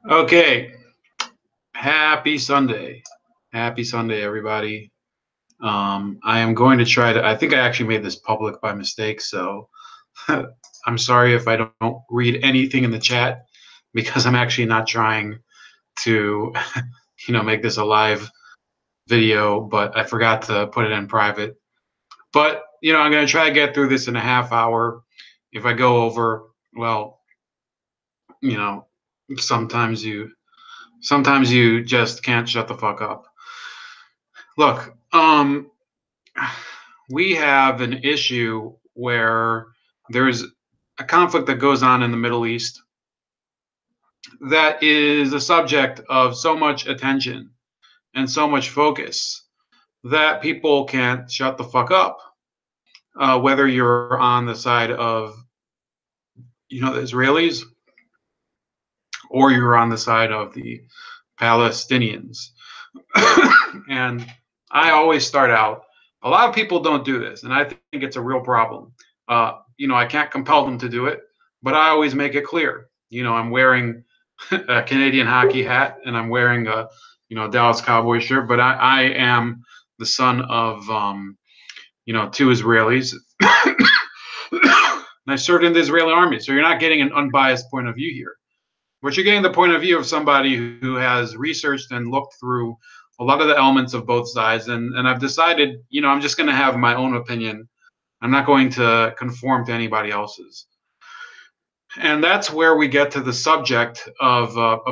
Okay, happy Sunday. Happy Sunday, everybody. I am going to try to, I think I actually made this public by mistake, so I'm sorry if I don't read anything in the chat because I'm actually not trying to, make this a live video, but I forgot to put it in private. But, I'm going to try to get through this in a half hour. If I go over, well, you know, sometimes you sometimes you just can't shut the fuck up. Look, we have an issue where there's a conflict that goes on in the Middle East that is the subject of so much attention and so much focus that people can't shut the fuck up. Whether you're on the side of, the Israelis or you're on the side of the Palestinians. And I always start out, a lot of people don't do this, and I think it's a real problem. I can't compel them to do it, but I always make it clear. I'm wearing a Canadian hockey hat and I'm wearing a, Dallas Cowboy shirt, but I am the son of, two Israelis. And I served in the Israeli army. So you're not getting an unbiased point of view here. But you're getting the point of view of somebody who has researched and looked through a lot of the elements of both sides. And I've decided, I'm just going to have my own opinion. I'm not going to conform to anybody else's. And that's where we get to the subject of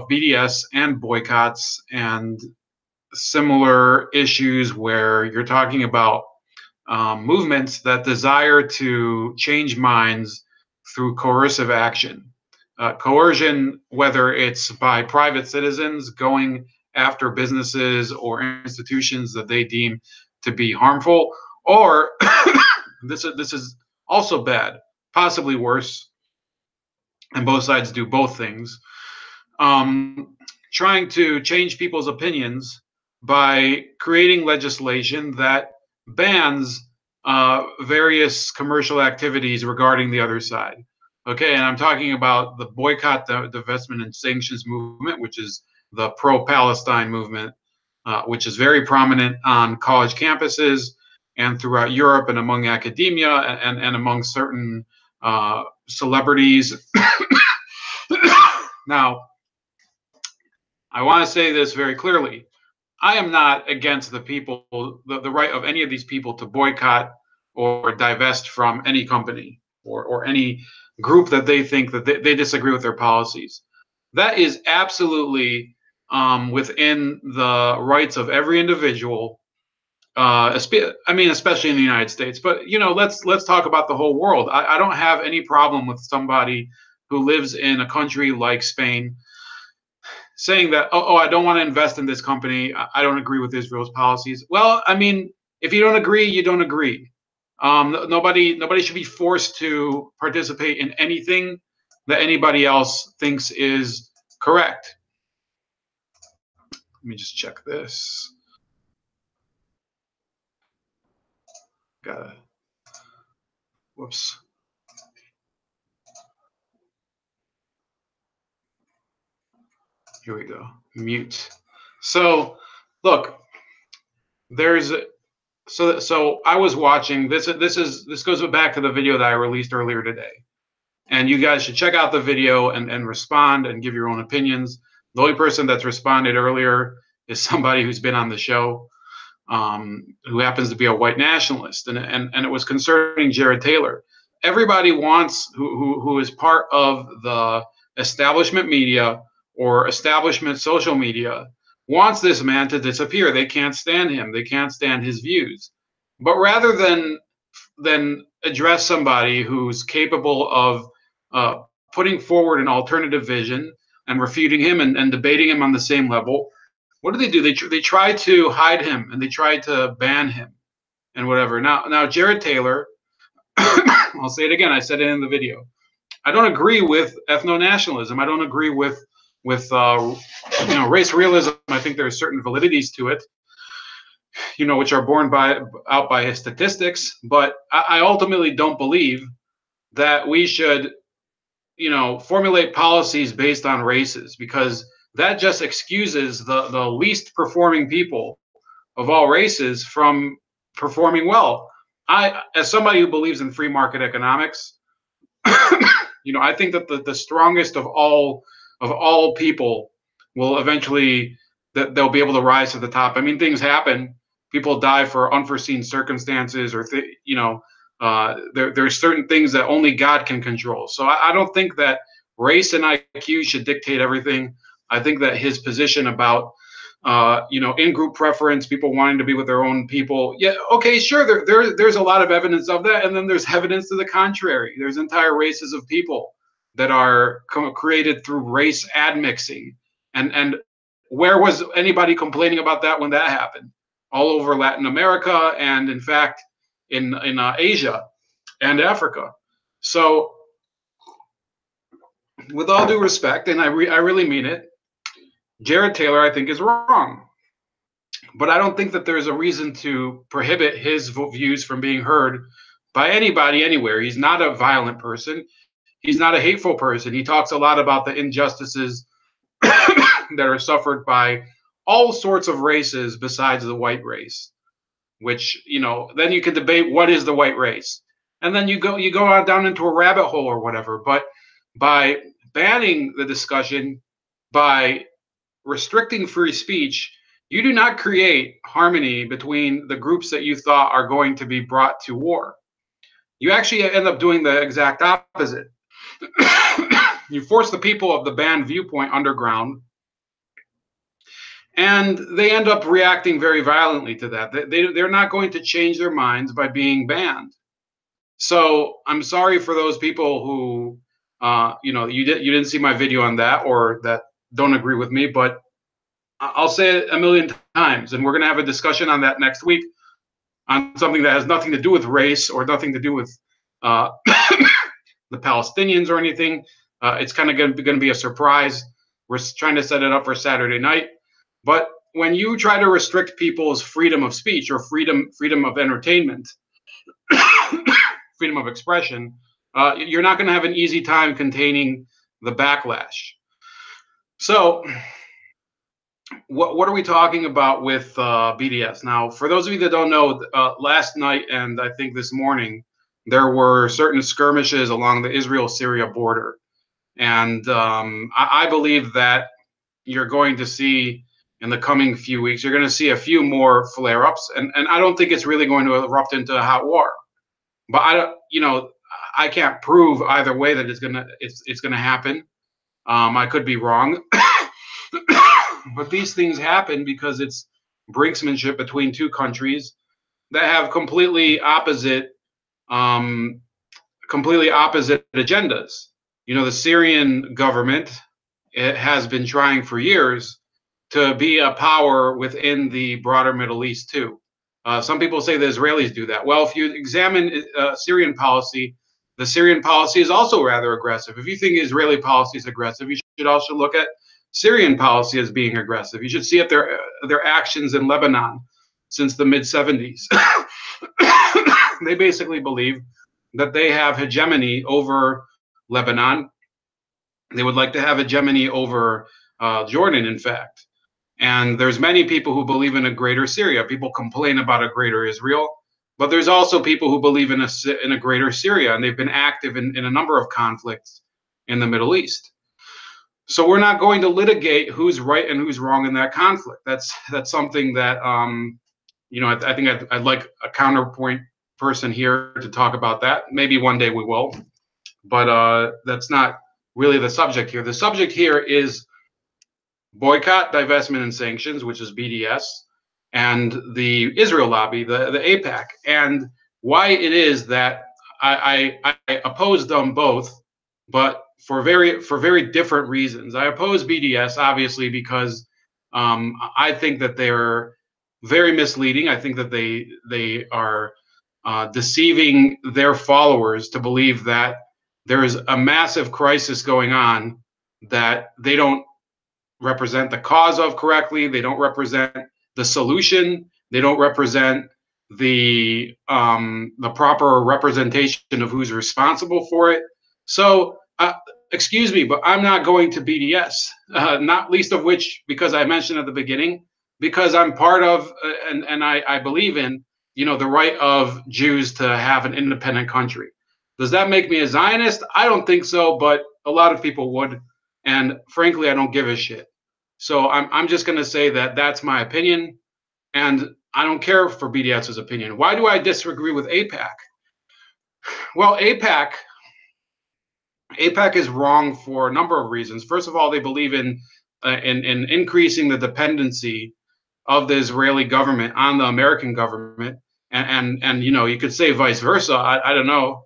BDS and boycotts and similar issues where you're talking about movements that desire to change minds through coercive action. Coercion, whether it's by private citizens going after businesses or institutions that they deem to be harmful, or this is also bad, possibly worse, and both sides do both things. Trying to change people's opinions by creating legislation that bans various commercial activities regarding the other side. Okay, and I'm talking about the boycott, the divestment, and sanctions movement, which is the pro-Palestine movement, which is very prominent on college campuses and throughout Europe and among academia and among certain celebrities. Now, I want to say this very clearly. I am not against the people, the right of any of these people to boycott or divest from any company or any group that they think that they disagree with their policies. That is absolutely within the rights of every individual. Especially in the United States. But let's talk about the whole world. I don't have any problem with somebody who lives in a country like Spain saying that, I don't want to invest in this company. I don't agree with Israel's policies. Well, if you don't agree, you don't agree. Nobody should be forced to participate in anything that anybody else thinks is correct. Let me just check this. Whoops. Here we go. Mute. So, look, so I was watching this. This goes back to the video that I released earlier today. And you guys should check out the video and respond and give your own opinions. The only person that's responded earlier is somebody who's been on the show, who happens to be a white nationalist, and it was concerning Jared Taylor. Everybody wants who is part of the establishment media or establishment social media wants this man to disappear. They can't stand him. They can't stand his views. But rather than address somebody who's capable of putting forward an alternative vision and refuting him and debating him on the same level, what do? They try to hide him and they try to ban him and whatever. Now Jared Taylor, I'll say it again. I said it in the video. I don't agree with ethno-nationalism. I don't agree with race realism. I think there are certain validities to it, which are borne out by statistics. But I ultimately don't believe that we should, formulate policies based on races, because that just excuses the least performing people of all races from performing well. As somebody who believes in free market economics, I think that the strongest of all people will eventually, that they'll be able to rise to the top. I mean, things happen. People die for unforeseen circumstances, or there's certain things that only God can control. So I don't think that race and IQ should dictate everything. I think that his position about in-group preference, people wanting to be with their own people. Yeah, okay, sure. There's a lot of evidence of that, and then there's evidence to the contrary. There's entire races of people that are created through race admixing, and where was anybody complaining about that when that happened? All over Latin America, and in fact, in Asia and Africa. So, with all due respect, and I really mean it, Jared Taylor, I think, is wrong. But I don't think that there's a reason to prohibit his views from being heard by anybody anywhere. He's not a violent person. He's not a hateful person. He talks a lot about the injustices that are suffered by all sorts of races besides the white race, which, then you could debate what is the white race. And then you go out down into a rabbit hole or whatever. But by banning the discussion, by restricting free speech, you do not create harmony between the groups that you thought are going to be brought to war. You actually end up doing the exact opposite. You force the people of the banned viewpoint underground, and they end up reacting very violently to that. They're not going to change their minds by being banned. So I'm sorry for those people who, you didn't see my video on that, or that don't agree with me, but I'll say it a million times, and we're going to have a discussion on that next week, on something that has nothing to do with race or nothing to do with the Palestinians or anything. It's kind of going to be a surprise. We're trying to set it up for Saturday night. But when you try to restrict people's freedom of speech or freedom of entertainment, freedom of expression, you're not going to have an easy time containing the backlash. So what are we talking about with BDS? Now, for those of you that don't know, last night and I think this morning, there were certain skirmishes along the Israel-Syria border. And I believe that you're going to see, in the coming few weeks, you're going to see a few more flare-ups. And I don't think it's really going to erupt into a hot war. But I can't prove either way that it's gonna happen. I could be wrong. But these things happen because it's brinksmanship between two countries that have completely opposite agendas. The Syrian government, it has been trying for years to be a power within the broader Middle East too. Some people say the Israelis do that. Well, if you examine Syrian policy, the Syrian policy is also rather aggressive. If you think Israeli policy is aggressive, you should also look at Syrian policy as being aggressive. You should see at their actions in Lebanon since the mid-70s. They basically believe that they have hegemony over Lebanon. They would like to have hegemony over Jordan, in fact. And there's many people who believe in a greater Syria. People complain about a greater Israel, but there's also people who believe in a greater Syria, and they've been active in a number of conflicts in the Middle East. So we're not going to litigate who's right and who's wrong in that conflict. That's something that I think I'd like a counterpoint person here to talk about that. Maybe one day we will, but that's not really the subject here. The subject here is boycott, divestment, and sanctions, which is BDS, and the Israel lobby, the AIPAC, and why it is that I oppose them both, but for very different reasons. I oppose BDS obviously because I think that they're very misleading. I think that they are deceiving their followers to believe that there is a massive crisis going on that they don't represent the cause of correctly. They don't represent the solution. They don't represent the proper representation of who's responsible for it. So excuse me, but I'm not going to BDS, not least of which because I mentioned at the beginning, because I'm part of and I believe in, the right of Jews to have an independent country. Does that make me a Zionist? I don't think so, but a lot of people would, and frankly, I don't give a shit. So I'm just going to say that that's my opinion, and I don't care for BDS's opinion. Why do I disagree with AIPAC? Well, AIPAC is wrong for a number of reasons. First of all, they believe in increasing the dependency of the Israeli government on the American government, and you could say vice versa. I don't know,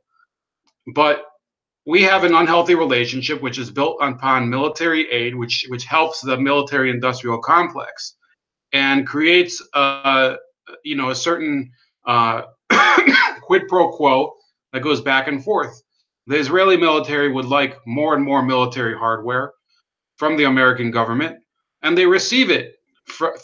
but we have an unhealthy relationship which is built upon military aid, which helps the military industrial complex and creates a certain uh, quid pro quo that goes back and forth. The Israeli military would like more and more military hardware from the American government, and they receive it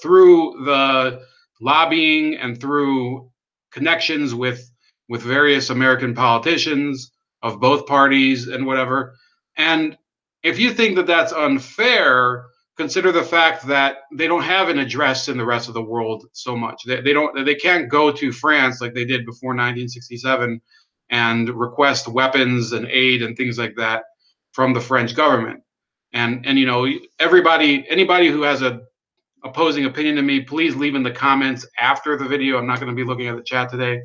through the lobbying and through connections with various American politicians of both parties and whatever. And if you think that that's unfair, consider the fact that they don't have an address in the rest of the world so much. They can't go to France like they did before 1967 and request weapons and aid and things like that from the French government. And anybody who has a opposing opinion to me, please leave in the comments after the video. I'm not going to be looking at the chat today.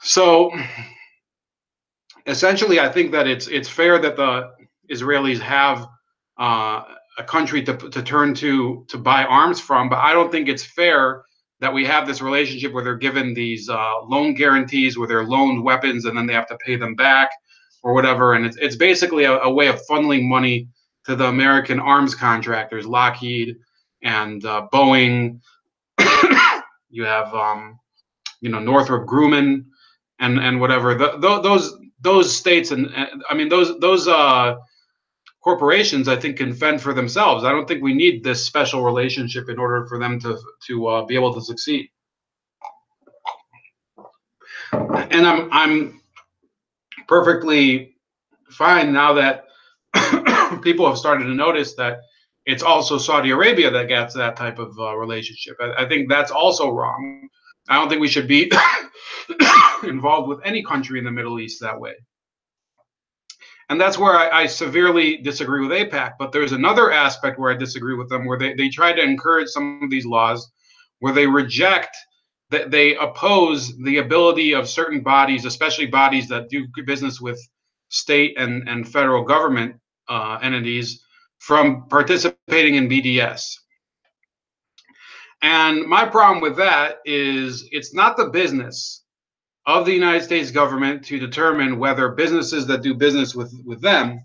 So essentially, I think that it's fair that the Israelis have a country to turn to buy arms from, but I don't think it's fair that we have this relationship where they're given these loan guarantees where they're loaned weapons and then they have to pay them back or whatever. And it's basically a way of funneling money to the American arms contractors, Lockheed and Boeing. You have Northrop Grumman and whatever. Those states and I mean those corporations, I think, can fend for themselves. I don't think we need this special relationship in order for them to be able to succeed. And I'm perfectly fine now that people have started to notice that it's also Saudi Arabia that gets that type of relationship. I think that's also wrong. I don't think we should be involved with any country in the Middle East that way. And that's where I severely disagree with AIPAC. But there's another aspect where I disagree with them, where they try to encourage some of these laws, where they reject, that they oppose the ability of certain bodies, especially bodies that do business with state and federal government entities, from participating in BDS. And my problem with that is it's not the business of the United States government to determine whether businesses that do business with them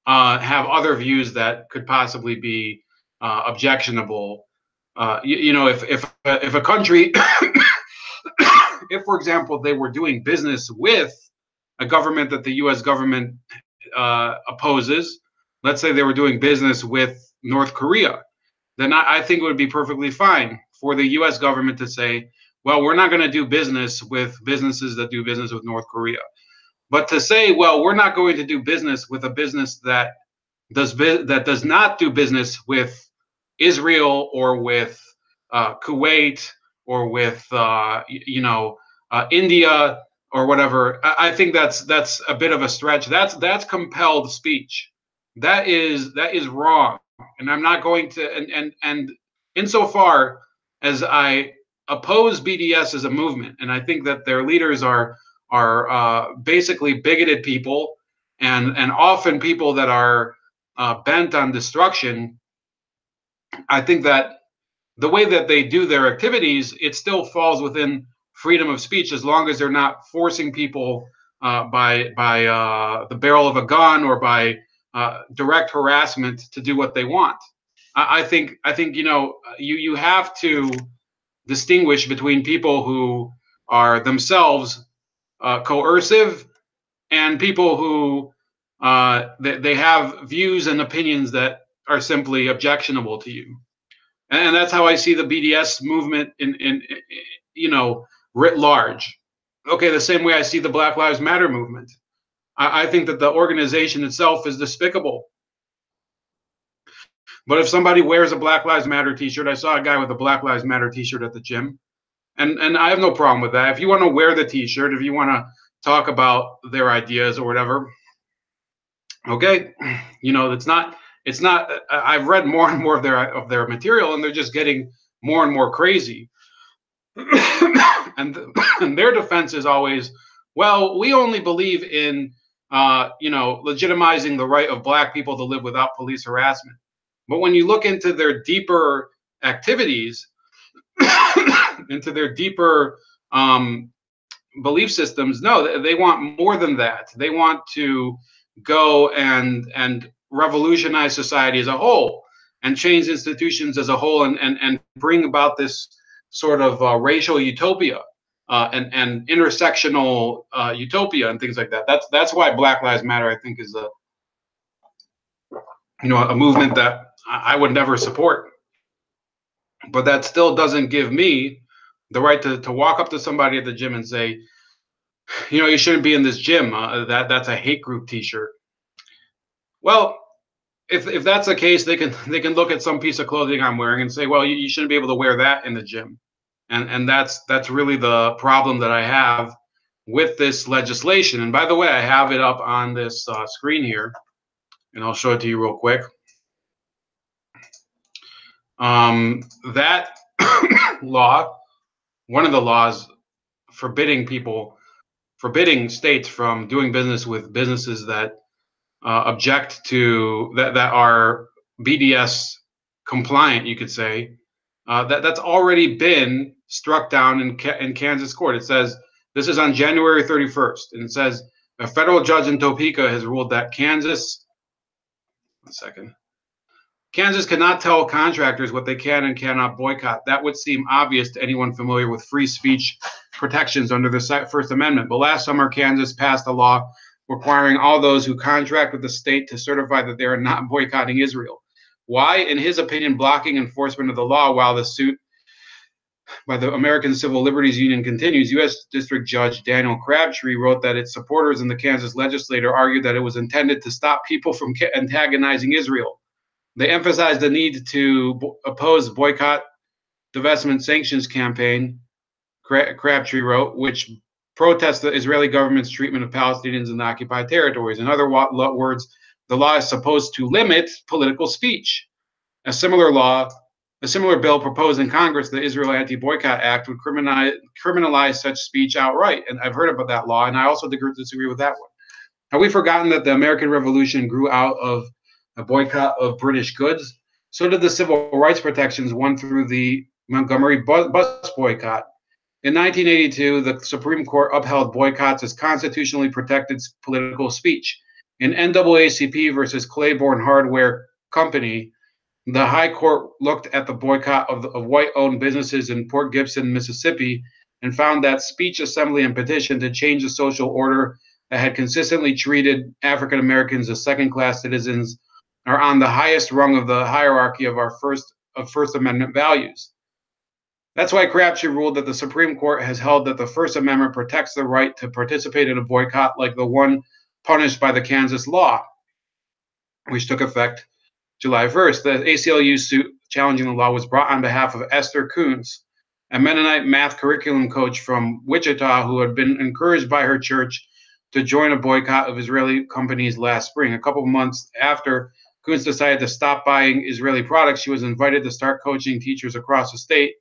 have other views that could possibly be objectionable. If a country, if for example they were doing business with a government that the U.S. government opposes, let's say they were doing business with North Korea, then I think it would be perfectly fine for the U.S. government to say, well, we're not going to do business with businesses that do business with North Korea. But to say, well, we're not going to do business with a business that does not do business with Israel or with Kuwait or with India or whatever, I think that's a bit of a stretch. That's compelled speech. That is wrong, and I'm not going to. And insofar as I oppose BDS as a movement, and I think that their leaders are basically bigoted people, and often people that are bent on destruction. I think that the way that they do their activities, it still falls within freedom of speech as long as they're not forcing people by the barrel of a gun or by direct harassment to do what they want. I think you have to distinguish between people who are themselves coercive and people who they have views and opinions that are simply objectionable to you. And that's how I see the BDS movement in writ large. Okay, the same way I see the Black Lives Matter movement. I think that the organization itself is despicable. But if somebody wears a Black Lives Matter T-shirt, I saw a guy with a Black Lives Matter T-shirt at the gym, and I have no problem with that. If you want to wear the T-shirt, if you want to talk about their ideas or whatever, okay, you know, it's not. I've read more and more of their material, and they're just getting more and more crazy. and, and their defense is always, well, we only believe in you know, legitimizing the right of Black people to live without police harassment. But when you look into their deeper activities, into their deeper belief systems, no, they want more than that. They want to go and revolutionize society as a whole, and change institutions as a whole, and bring about this sort of racial utopia, and intersectional utopia and things like that. That's why Black Lives Matter, I think, is a, you know, a movement that I would never support. But that still doesn't give me the right to walk up to somebody at the gym and say, you know, you shouldn't be in this gym. That's a hate group T-shirt. Well, if that's the case, they can look at some piece of clothing I'm wearing and say, well, you shouldn't be able to wear that in the gym. And that's really the problem that I have with this legislation. And by the way, I have it up on this screen here, and I'll show it to you real quick. That law, one of the laws forbidding states from doing business with businesses that object to that are BDS compliant, you could say, that's already been struck down in Kansas court. It says this is on January 31st, and it says a federal judge in Topeka has ruled that Kansas. One second. Kansas cannot tell contractors what they can and cannot boycott. That would seem obvious to anyone familiar with free speech protections under the First Amendment. But last summer, Kansas passed a law requiring all those who contract with the state to certify that they are not boycotting Israel. Why? In his opinion, blocking enforcement of the law while the suit by the American Civil Liberties Union continues. U.S. District Judge Daniel Crabtree wrote that its supporters in the Kansas legislature argued that it was intended to stop people from antagonizing Israel. They emphasized the need to oppose boycott, divestment, sanctions campaign, Crabtree wrote, which protests the Israeli government's treatment of Palestinians in the occupied territories. In other words, the law is supposed to limit political speech. A similar bill proposed in Congress, the Israel Anti-Boycott Act, would criminalize such speech outright. And I've heard about that law, and I also disagree with that one. Have we forgotten that the American Revolution grew out of a boycott of British goods? So did the civil rights protections won through the Montgomery bus boycott. In 1982, the Supreme Court upheld boycotts as constitutionally protected political speech. In NAACP versus Claiborne Hardware Company, the High Court looked at the boycott of white-owned businesses in Port Gibson, Mississippi, and found that speech, assembly, and petition to change the social order that had consistently treated African Americans as second-class citizens are on the highest rung of the hierarchy of our First Amendment values. That's why Crabtree ruled that the Supreme Court has held that the First Amendment protects the right to participate in a boycott like the one punished by the Kansas law, which took effect July 1st. The ACLU suit challenging the law was brought on behalf of Esther Kuntz, a Mennonite math curriculum coach from Wichita who had been encouraged by her church to join a boycott of Israeli companies last spring. A couple of months after Kuntz decided to stop buying Israeli products, she was invited to start coaching teachers across the state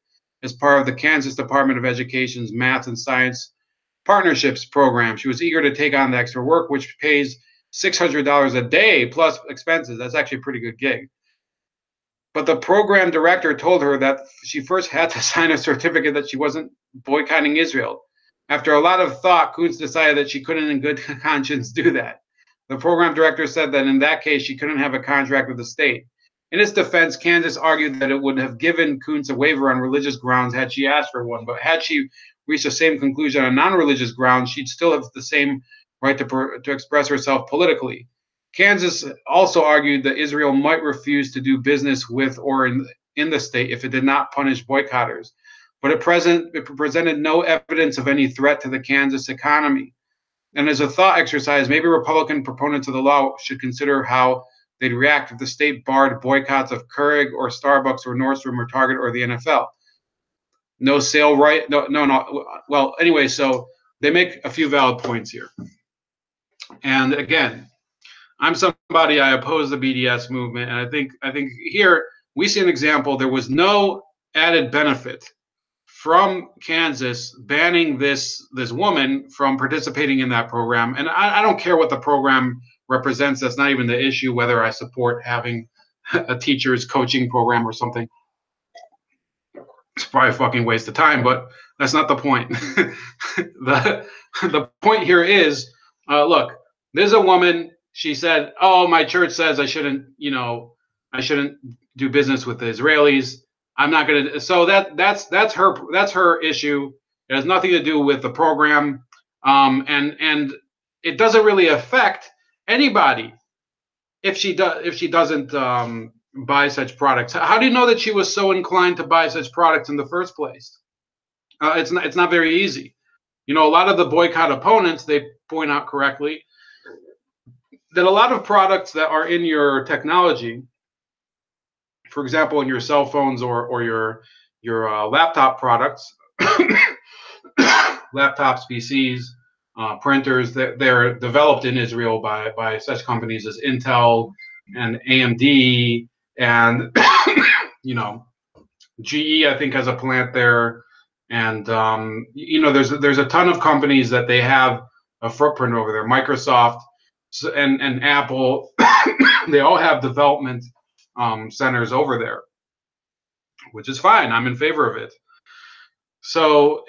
as part of the Kansas Department of Education's Math and Science Partnerships program. She was eager to take on the extra work, which pays $600 a day plus expenses. That's actually a pretty good gig. But the program director told her that she first had to sign a certificate that she wasn't boycotting Israel. After a lot of thought, Kuntz decided that she couldn't in good conscience do that. The program director said that in that case, she couldn't have a contract with the state. In its defense, Kansas argued that it would have given Kuntz a waiver on religious grounds had she asked for one, but had she reached the same conclusion on non-religious grounds, she'd still have the same right to express herself politically. Kansas also argued that Israel might refuse to do business with or in the state if it did not punish boycotters, but it presented no evidence of any threat to the Kansas economy. And as a thought exercise, maybe Republican proponents of the law should consider how they'd react if the state barred boycotts of Keurig or Starbucks or Nordstrom or Target or the NFL. No sale right? No. Well, anyway, so they make a few valid points here. And again, I'm somebody, I oppose the BDS movement, and I think here we see an example. There was no added benefit from Kansas banning this woman from participating in that program. And I don't care what the program represents. That's not even the issue, whether I support having a teacher's coaching program or something. It's probably a fucking waste of time, but that's not the point. The point here is, look, there's a woman. She said, "Oh, my church says I shouldn't, I shouldn't do business with the Israelis. I'm not going to." So that's her issue. It has nothing to do with the program, and it doesn't really affect anybody if she doesn't buy such products. How do you know that she was so inclined to buy such products in the first place? It's not very easy. A lot of the boycott opponents, they point out correctly that a lot of products that are in your technology, for example, in your cell phones or your laptop products, laptops, PCs, printers, they're developed in Israel by such companies as Intel and AMD and GE, I think, has a plant there, and there's a ton of companies that they have a footprint over there. Microsoft and Apple, they all have development centers over there, which is fine. I'm in favor of it. So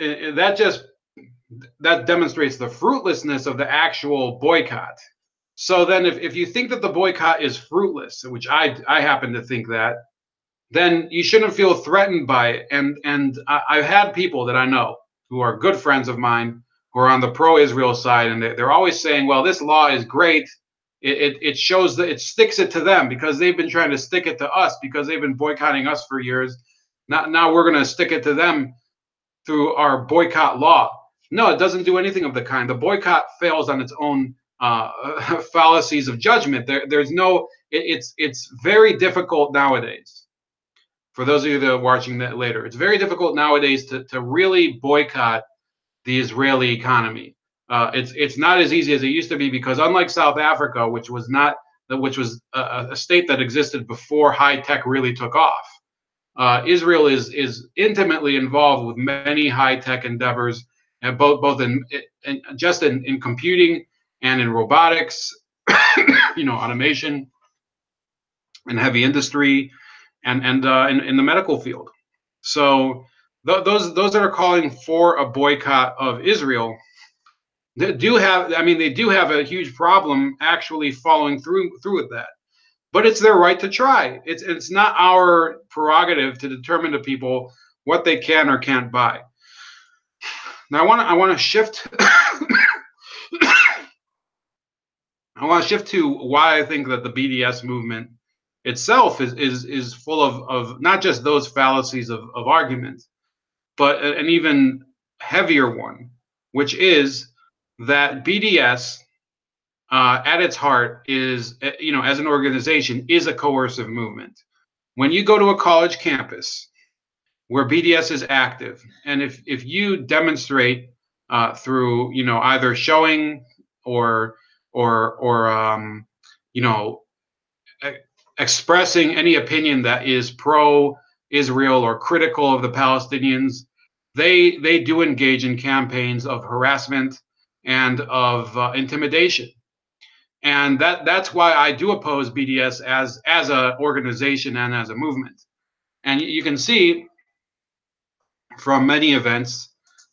that demonstrates the fruitlessness of the actual boycott. So then if you think that the boycott is fruitless, which I happen to think that, then you shouldn't feel threatened by it. And I've had people that I know who are good friends of mine who are on the pro-Israel side, and they're always saying, well, this law is great. It shows that it sticks it to them because they've been trying to stick it to us because they've been boycotting us for years. Now we're going to stick it to them through our boycott law. No, it doesn't do anything of the kind. The boycott fails on its own fallacies of judgment. There's no. It's very difficult nowadays. For those of you that are watching that later, it's very difficult nowadays to really boycott the Israeli economy. It's not as easy as it used to be because unlike South Africa, which was a state that existed before high tech really took off, Israel is intimately involved with many high tech endeavors, and both in computing and in robotics, automation and heavy industry, and in the medical field. So those that are calling for a boycott of Israel, they do have a huge problem actually following through with that. But it's their right to try. It's not our prerogative to determine to people what they can or can't buy. Now I want to shift. I want to shift to why I think that the BDS movement itself is full of not just those fallacies of argument, but an even heavier one, which is that BDS at its heart is, as an organization, is a coercive movement. When you go to a college campus where BDS is active, and if you demonstrate through either showing or expressing any opinion that is pro-Israel or critical of the Palestinians, they do engage in campaigns of harassment and of intimidation. And that's why I do oppose BDS as an organization and as a movement. And you can see from many events,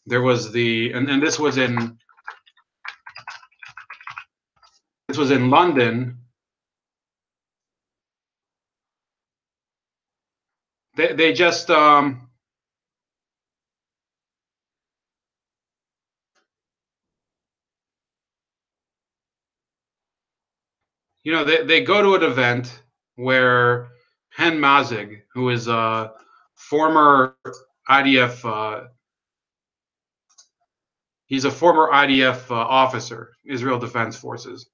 there was and this was in London. They just they go to an event where Hen Mazig, who is a former IDF He's a former IDF officer, Israel Defense Forces,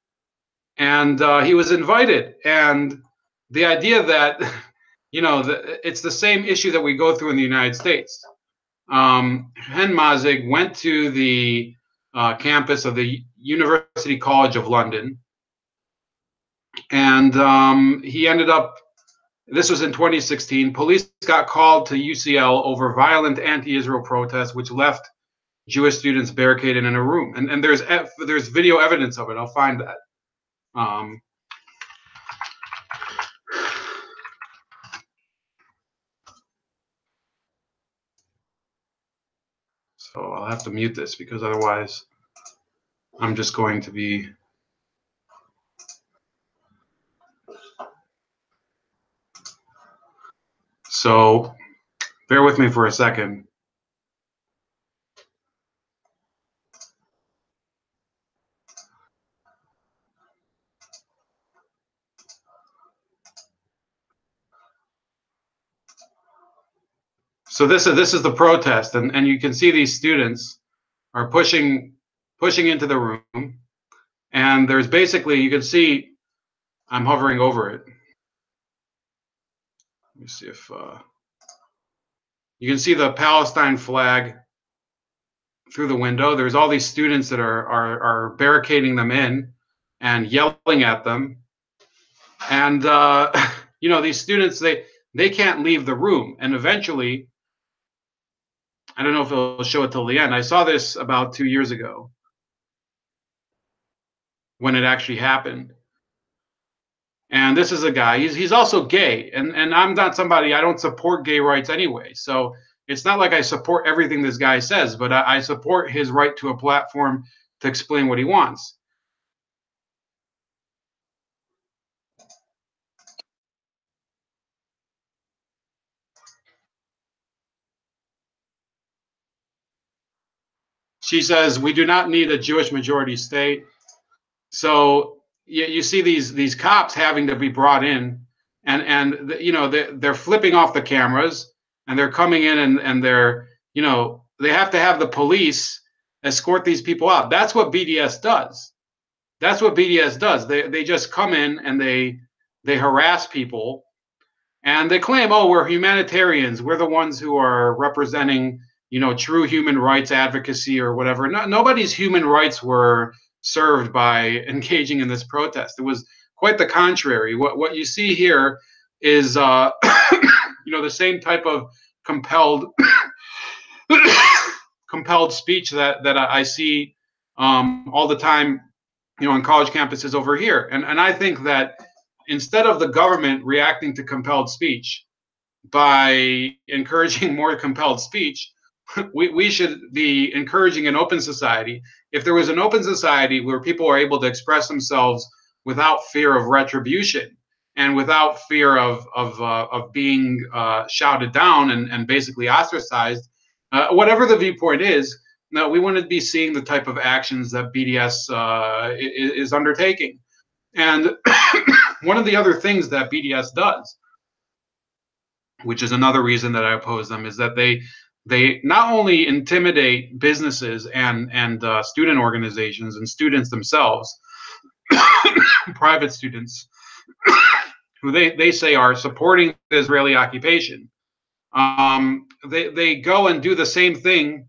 and he was invited. And the idea that it's the same issue that we go through in the United States. Hen Mazzig went to the campus of the University College of London, and he ended up. This was in 2016. Police got called to UCL over violent anti-Israel protests, which left Jewish students barricaded in a room. And there's video evidence of it. I'll find that. So I'll have to mute this because otherwise I'm just going to be. So bear with me for a second. So this is the protest, and you can see these students are pushing into the room, and there's basically, you can see I'm hovering over it. Let me see if you can see the Palestine flag through the window. There's all these students that are barricading them in and yelling at them, and these students, they can't leave the room, and eventually, I don't know if it'll show it till the end. I saw this about 2 years ago when it actually happened. And this is a guy, he's also gay, and I'm not somebody, I don't support gay rights anyway. So it's not like I support everything this guy says, but I support his right to a platform to explain what he wants. She says, we do not need a Jewish majority state. So you see these cops having to be brought in, and they're flipping off the cameras, and they're coming in, and they're, they have to have the police escort these people out. That's what BDS does. That's what BDS does. They just come in and they harass people, and they claim, oh, we're humanitarians. We're the ones who are representing, true human rights advocacy or whatever. No, nobody's human rights were served by engaging in this protest. It was quite the contrary. What you see here is, the same type of compelled compelled speech that I see all the time, on college campuses over here. And I think that instead of the government reacting to compelled speech by encouraging more compelled speech, we should be encouraging an open society. If there was an open society where people are able to express themselves without fear of retribution and without fear of being shouted down and basically ostracized, whatever the viewpoint is, no, we wouldn't be seeing the type of actions that BDS is undertaking. And one of the other things that BDS does, which is another reason that I oppose them, is that they not only intimidate businesses and student organizations and students themselves, private students, who they say are supporting the Israeli occupation. They go and do the same thing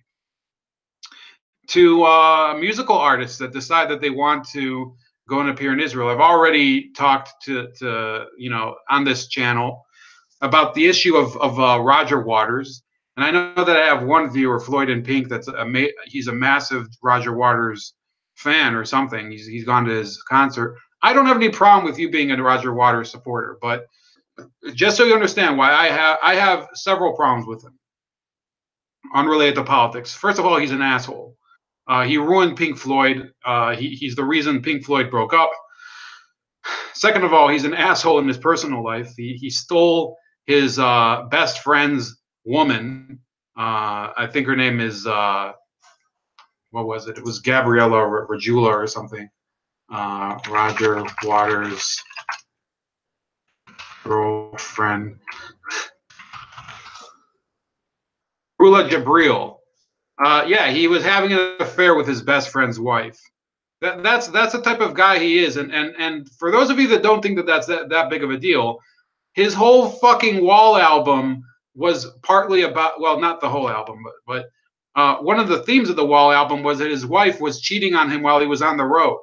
to musical artists that decide that they want to go and appear in Israel. I've already talked to on this channel about the issue of Roger Waters, and I know that I have one viewer, Floyd in Pink, he's a massive Roger Waters fan or something. He's gone to his concert. I don't have any problem with you being a Roger Waters supporter, but just so you understand why I have several problems with him, unrelated to politics. First of all, he's an asshole. He ruined Pink Floyd. He's the reason Pink Floyd broke up. Second of all, he's an asshole in his personal life. He stole his best friend's woman. I think her name is, what was it? It was Gabriella Regula or something. Roger Waters' girlfriend. Rula Jabril. Yeah, he was having an affair with his best friend's wife. That's the type of guy he is. And for those of you that don't think that that's that big of a deal, his whole fucking Wall album was partly about, well, not the whole album, but one of the themes of the Wall album was that his wife was cheating on him while he was on the road.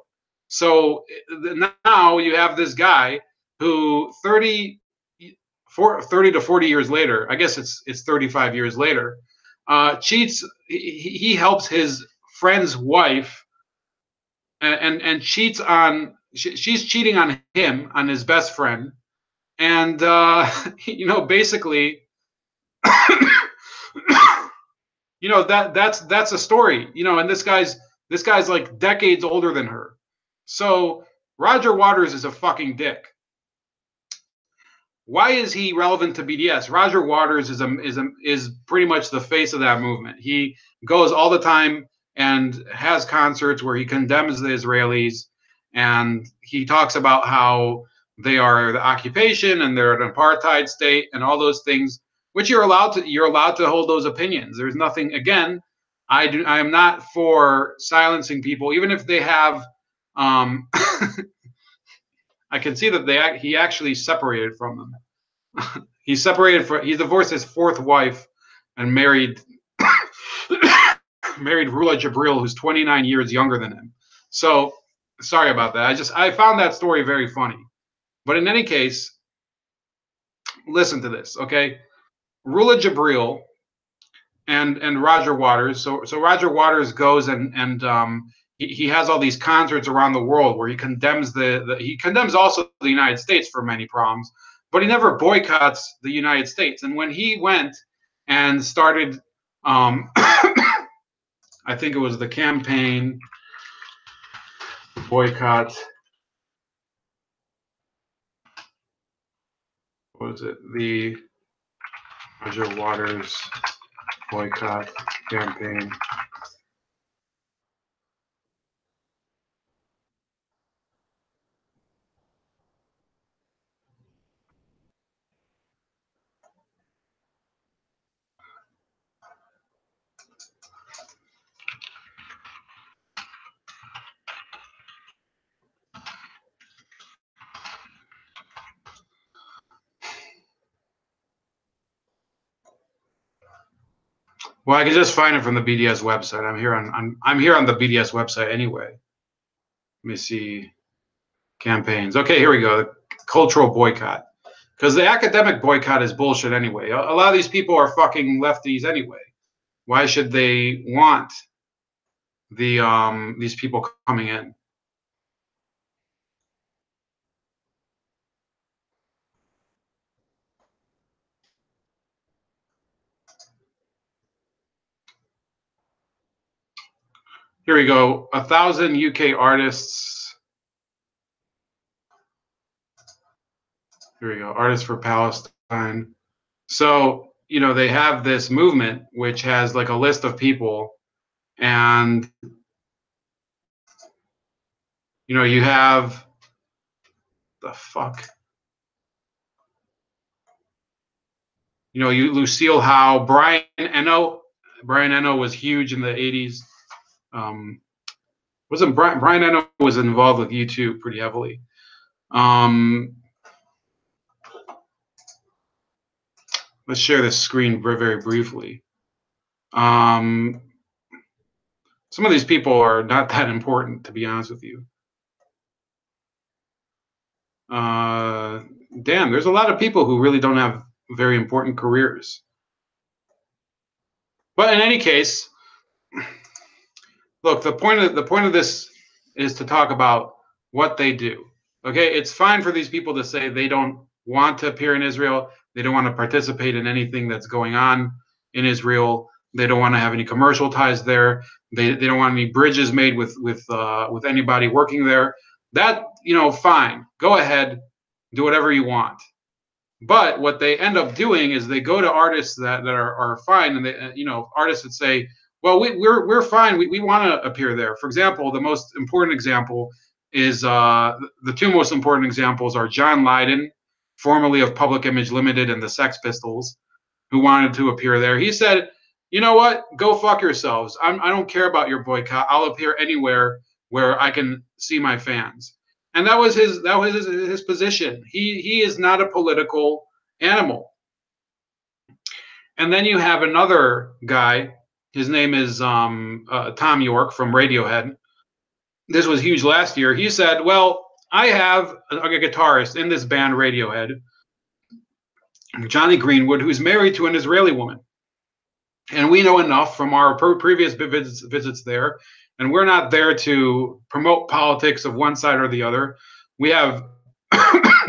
So now you have this guy who 30 to 40 years later, I guess it's 35 years later, cheats. He helps his friend's wife and cheats on. She's cheating on him, on his best friend, and basically, that's a story. And this guy's like decades older than her. So Roger Waters is a fucking dick. Why is he relevant to BDS? Roger Waters is pretty much the face of that movement. He goes all the time and has concerts where he condemns the Israelis, and he talks about how they are the occupation and they're an apartheid state and all those things, which you're allowed to hold those opinions. There's nothing, again, I am not for silencing people, even if they have I can see that he actually separated from them. He divorced his fourth wife and married Rula Jabril, who's 29 years younger than him. So sorry about that. I found that story very funny. But in any case, listen to this, okay? Rula Jabril and Roger Waters. So Roger Waters goes and he has all these concerts around the world where he condemns he condemns also the United States for many problems, but he never boycotts the United States. And when he went and started, I think it was the campaign boycott. What was it? The Roger Waters boycott campaign. Well, I can just find it from the BDS website. I'm here on the BDS website anyway. Let me see. Campaigns. Okay, here we go. Cultural boycott. Because the academic boycott is bullshit anyway. A lot of these people are fucking lefties anyway. Why should they want these people coming in? Here we go. 1,000 UK artists. Here we go. Artists for Palestine. So, they have this movement which has like a list of people, and you have the fuck. Lucille Howe, Brian Eno. Brian Eno was huge in the 80s. Wasn't Brian Eno was involved with U2 pretty heavily. Let's share this screen very briefly. Some of these people are not that important, to be honest with you. Damn, there's a lot of people who really don't have very important careers. But in any case, look, the point of this is to talk about what they do. Okay, it's fine for these people to say they don't want to appear in Israel. They don't want to participate in anything that's going on in Israel. They don't want to have any commercial ties there. They don't want any bridges made with anybody working there. That, fine. Go ahead, do whatever you want. But what they end up doing is they go to artists that are fine, and they, artists that say, well, we're fine. We want to appear there. For example, the most important example is the two most important examples are John Lydon, formerly of Public Image Limited, and the Sex Pistols, who wanted to appear there. He said, you know what? Go fuck yourselves. I don't care about your boycott. I'll appear anywhere where I can see my fans. And that was his position. He is not a political animal. And then you have another guy. His name is Tom York from Radiohead. This was huge last year. He said, "Well, I have a guitarist in this band Radiohead, Johnny Greenwood, who's married to an Israeli woman. And we know enough from our previous visits there, and we're not there to promote politics of one side or the other. We have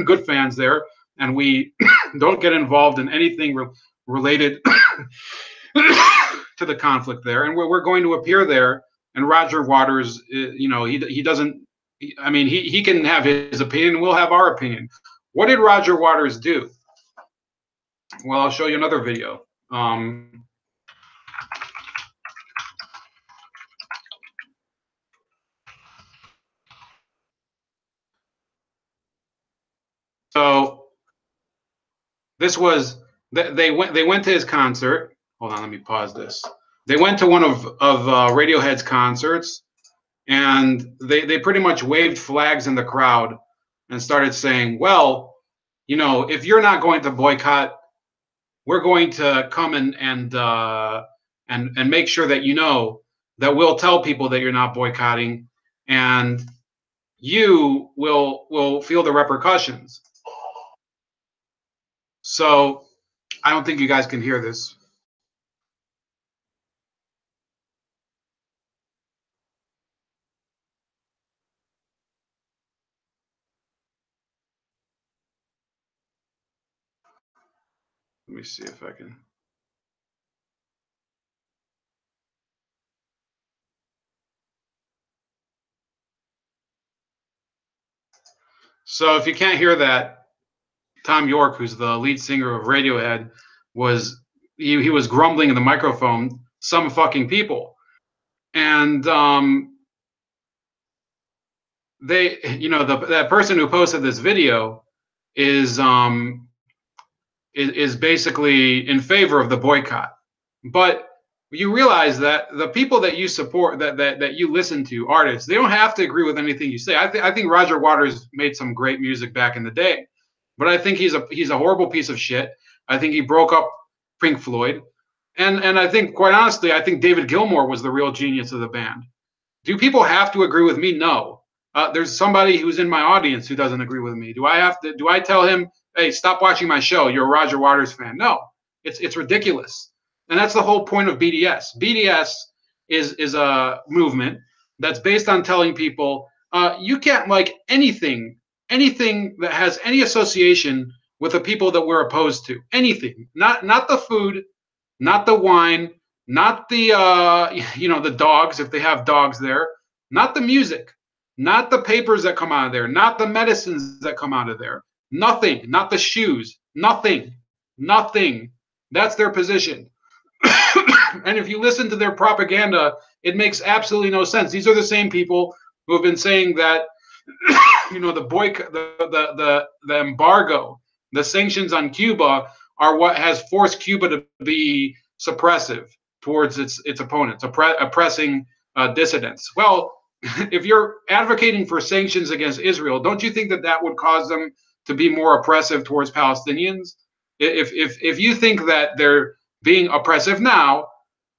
good fans there, and we don't get involved in anything related to the conflict there. And we're going to appear there. And Roger Waters, he doesn't. I mean, he can have his opinion. We'll have our opinion. What did Roger Waters do? Well, I'll show you another video. So this was they went to his concert. Hold on, let me pause this. They went to one of Radiohead's concerts, and they pretty much waved flags in the crowd and started saying, "Well, if you're not going to boycott, we're going to come and make sure that that we'll tell people that you're not boycotting, and you will feel the repercussions." So I don't think you guys can hear this. Let me see if I can. So if you can't hear that, Tom York, who's the lead singer of Radiohead, he was grumbling in the microphone, "Some fucking people," and that person who posted this video is basically in favor of the boycott. But you realize that the people that you support, that you listen to, artists, they don't have to agree with anything you say. I think Roger Waters made some great music back in the day, but I think he's a horrible piece of shit. I think he broke up Pink Floyd, and I think, quite honestly, I think David Gilmour was the real genius of the band. Do people have to agree with me? No. There's somebody who's in my audience who doesn't agree with me. Do I tell him, "Hey, stop watching my show. You're a Roger Waters fan"? No. It's ridiculous. And that's the whole point of BDS. BDS is a movement that's based on telling people, you can't like anything that has any association with the people that we're opposed to. Anything. Not the food, not the wine, not the the dogs, if they have dogs there, not the music, not the papers that come out of there, not the medicines that come out of there, nothing, not the shoes, nothing. That's their position. And if you listen to their propaganda, it makes absolutely no sense. These are the same people who have been saying that the boycott, the embargo, the sanctions on Cuba are what has forced Cuba to be suppressive towards its opponents, oppressing dissidents. Well, if you're advocating for sanctions against Israel, don't you think that would cause them to be more oppressive towards Palestinians? If you think that they're being oppressive now,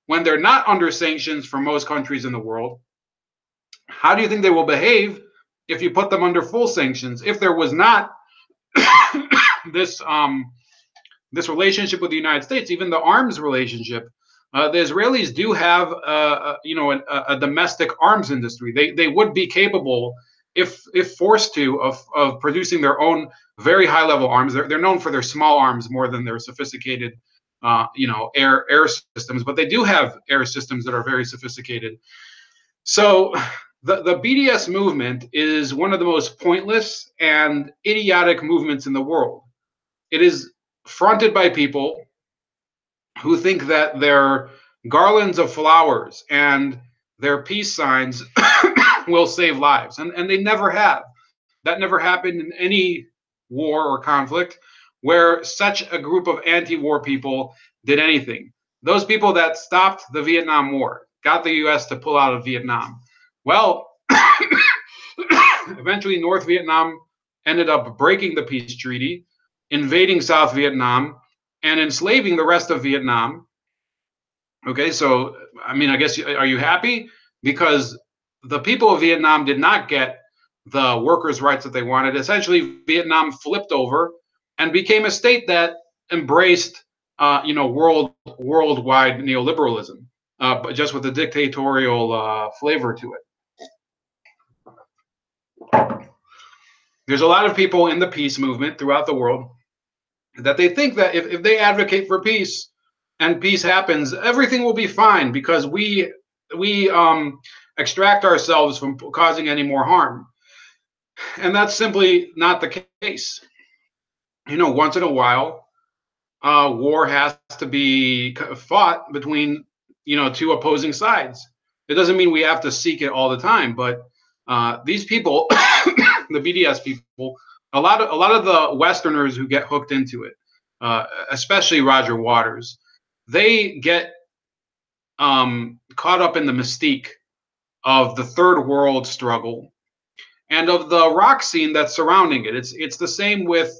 when they're not under sanctions for most countries in the world, how do you think they will behave if you put them under full sanctions? If there was not this relationship with the United States, even the arms relationship, the Israelis do have a domestic arms industry. They would be capable, if forced to, of producing their own very high level arms. They're known for their small arms more than their sophisticated air systems, but they do have air systems that are very sophisticated. So the BDS movement is one of the most pointless and idiotic movements in the world. It is fronted by people who think that their garlands of flowers and their peace signs will save lives, and they never have. That never happened in any war or conflict where such a group of anti-war people did anything. Those people that stopped the Vietnam War, got the U.S. to pull out of Vietnam. Well, eventually North Vietnam ended up breaking the peace treaty, invading South Vietnam, and enslaving the rest of Vietnam. Okay, so I mean, I guess, are you happy? Because the people of Vietnam did not get the workers' rights that they wanted. Essentially, Vietnam flipped over and became a state that embraced, worldwide neoliberalism, but just with a dictatorial flavor to it. There's a lot of people in the peace movement throughout the world that they think that if they advocate for peace and peace happens, everything will be fine because we extract ourselves from causing any more harm. And that's simply not the case. Once in a while, war has to be fought between, two opposing sides. It doesn't mean we have to seek it all the time, but these people, the BDS people, a lot of the Westerners who get hooked into it, especially Roger Waters, they get caught up in the mystique of the third world struggle and of the rock scene that's surrounding it. It's the same with,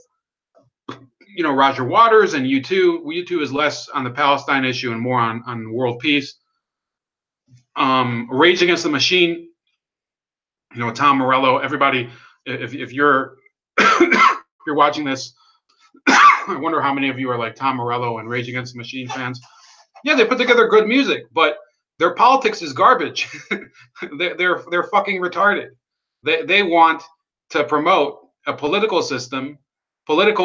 Roger Waters and U2. U2 is less on the Palestine issue and more on world peace. Rage Against the Machine, Tom Morello. Everybody, if you're if you're watching this, I wonder how many of you are like Tom Morello and Rage Against the Machine fans. Yeah, they put together good music, but their politics is garbage. they're fucking retarded. They want to promote a political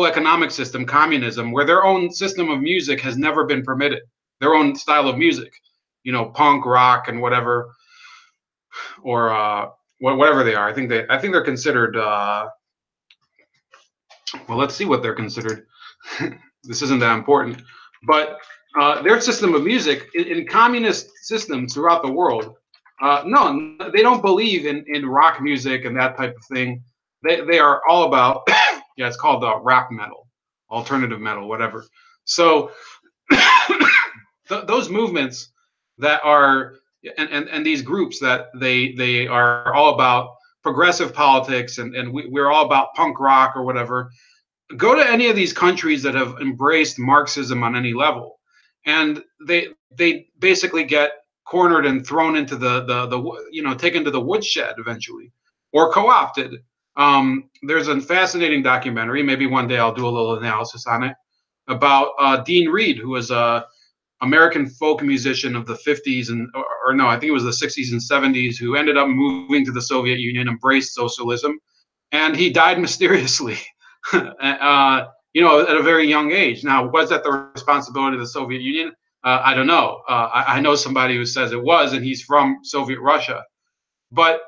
economic system, communism, where their own system of music has never been permitted. Their own style of music, punk, rock, and whatever, or whatever they are. I think they're considered. Well, let's see what they're considered. This isn't that important, but their system of music in communist systems throughout the world. No, they don't believe in rock music and that type of thing. They are all about, yeah, it's called rap metal, alternative metal, whatever. So those movements that are, and these groups that they are all about progressive politics, and we're all about punk rock or whatever. Go to any of these countries that have embraced Marxism on any level, and they basically get cornered and thrown into the taken to the woodshed eventually, or co-opted. There's a fascinating documentary. Maybe one day I'll do a little analysis on it about Dean Reed, who was a American folk musician of the 50s or no, I think it was the 60s and 70s, who ended up moving to the Soviet Union, embraced socialism, and he died mysteriously. At a very young age. Now, was that the responsibility of the Soviet Union? I don't know. I know somebody who says it was, and he's from Soviet Russia. But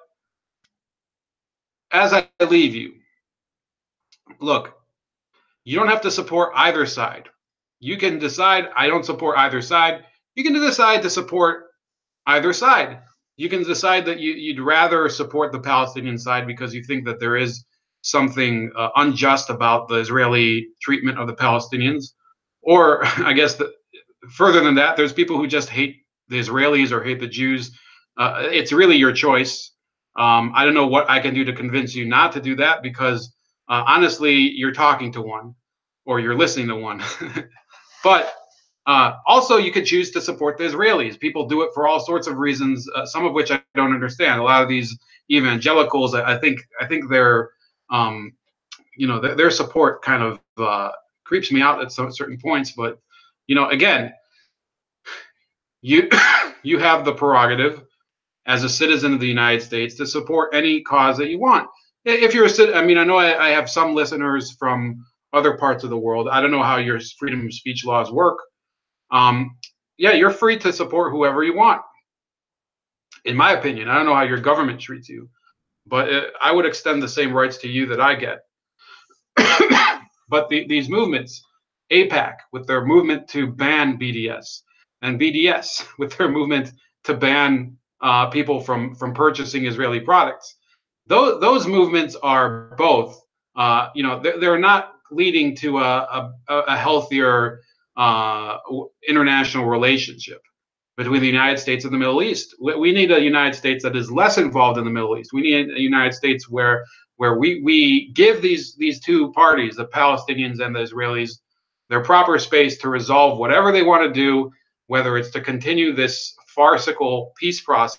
as I leave you, look, you don't have to support either side. You can decide, I don't support either side. You can decide to support either side. You can decide that you'd rather support the Palestinian side because you think that there is something unjust about the Israeli treatment of the Palestinians. Or I guess further than that, there's people who just hate the Israelis or hate the Jews. It's really your choice. I don't know what I can do to convince you not to do that, because honestly, you're talking to one or you're listening to one. But also, you could choose to support the Israelis. People do it for all sorts of reasons, some of which I don't understand. A lot of these evangelicals, I think they're, their support kind of creeps me out at certain points. But again, you you have the prerogative as a citizen of the United States to support any cause that you want. If you're a citizen, I mean, I know I have some listeners from other parts of the world. I don't know how your freedom of speech laws work. Yeah, you're free to support whoever you want. In my opinion, I don't know how your government treats you, but I would extend the same rights to you that I get. But these movements, AIPAC with their movement to ban BDS, and BDS with their movement to ban people from purchasing Israeli products, those movements are both, they're not leading to a healthier international relationship between the United States and the Middle East. We need a United States that is less involved in the Middle East. We need a United States where we give these two parties, the Palestinians and the Israelis, their proper space to resolve whatever they want to do, whether it's to continue this farcical peace process,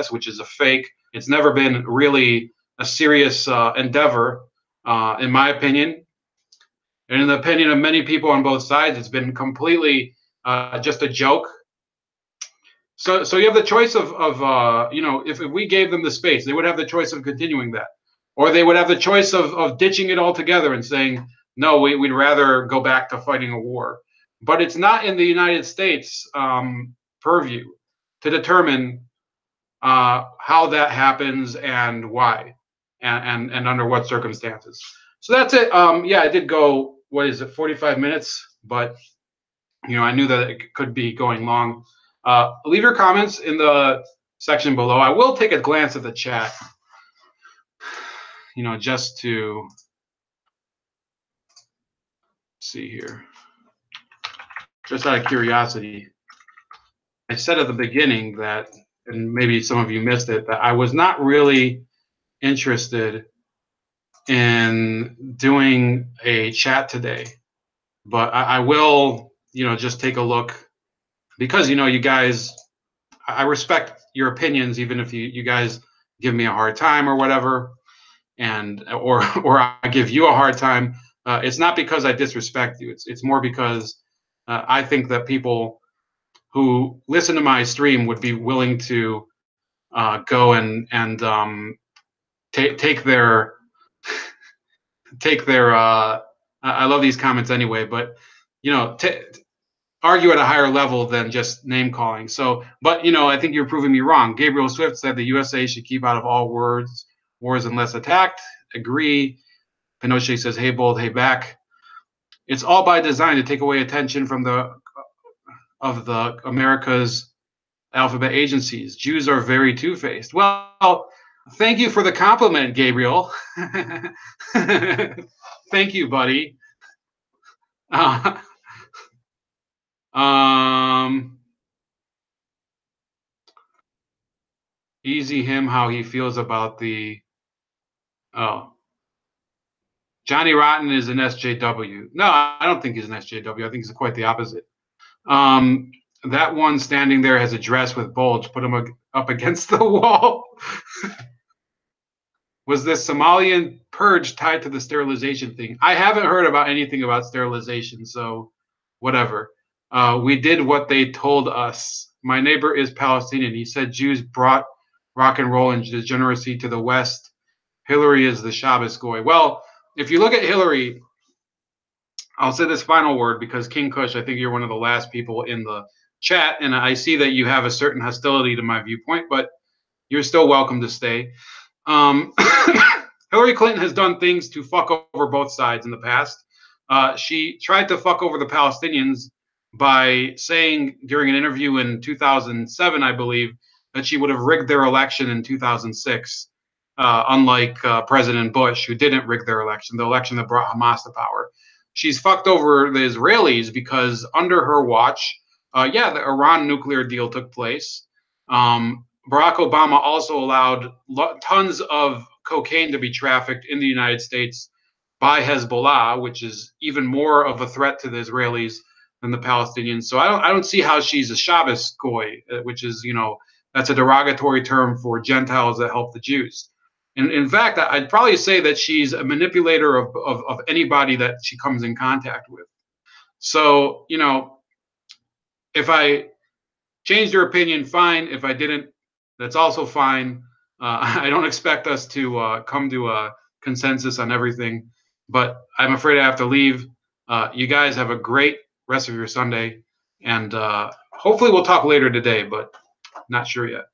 which is a fake. It's never been really a serious endeavor, in my opinion. And in the opinion of many people on both sides, it's been completely just a joke. So you have the choice of if we gave them the space, they would have the choice of continuing that, or they would have the choice of ditching it altogether and saying, no, we'd rather go back to fighting a war. But it's not in the United States purview to determine how that happens and why, and under what circumstances. So that's it. Yeah, I did go, what is it, 45 minutes, but I knew that it could be going long. Leave your comments in the section below. I will take a glance at the chat, just to see here, just out of curiosity. I said at the beginning that, and maybe some of you missed it, that I was not really interested in doing a chat today, but I will, just take a look, because, you guys, I respect your opinions, even if you guys give me a hard time or whatever, or I give you a hard time. It's not because I disrespect you. It's more because I think that people who listen to my stream would be willing to go and take their I love these comments anyway, but argue at a higher level than just name calling. So, but I think you're proving me wrong. Gabriel Swift said the USA should keep out of all wars unless attacked. Agree. Pinochet says, hey bold, hey back. It's all by design to take away attention from the America's alphabet agencies. Jews are very two-faced. Well, thank you for the compliment, Gabriel. Thank you, buddy. Easy him how he feels about the Johnny Rotten is an SJW. No, I don't think he's an SJW. I think he's quite the opposite. That one standing there has a dress with bulge. Put him up against the wall. Was this Somalian purge tied to the sterilization thing? I haven't heard about anything about sterilization, so whatever. We did what they told us. My neighbor is Palestinian. He said Jews brought rock and roll and degeneracy to the West. Hillary is the Shabbos goy. Well, if you look at Hillary, I'll say this final word, because King Kush, I think you're one of the last people in the chat, and I see that you have a certain hostility to my viewpoint, but you're still welcome to stay. Hillary Clinton has done things to fuck over both sides in the past. She tried to fuck over the Palestinians by saying during an interview in 2007, I believe, that she would have rigged their election in 2006, unlike President Bush, who didn't rig their election, the election that brought Hamas to power. She's fucked over the Israelis because under her watch, the Iran nuclear deal took place. Barack Obama also allowed tons of cocaine to be trafficked in the United States by Hezbollah, which is even more of a threat to the Israelis than the Palestinians. So I don't see how she's a Shabbos goy, which is, that's a derogatory term for Gentiles that help the Jews. And in fact, I'd probably say that she's a manipulator of anybody that she comes in contact with. So, if I changed your opinion, fine. If I didn't, that's also fine. I don't expect us to come to a consensus on everything, but I'm afraid I have to leave. You guys have a great rest of your Sunday, and hopefully we'll talk later today, but not sure yet.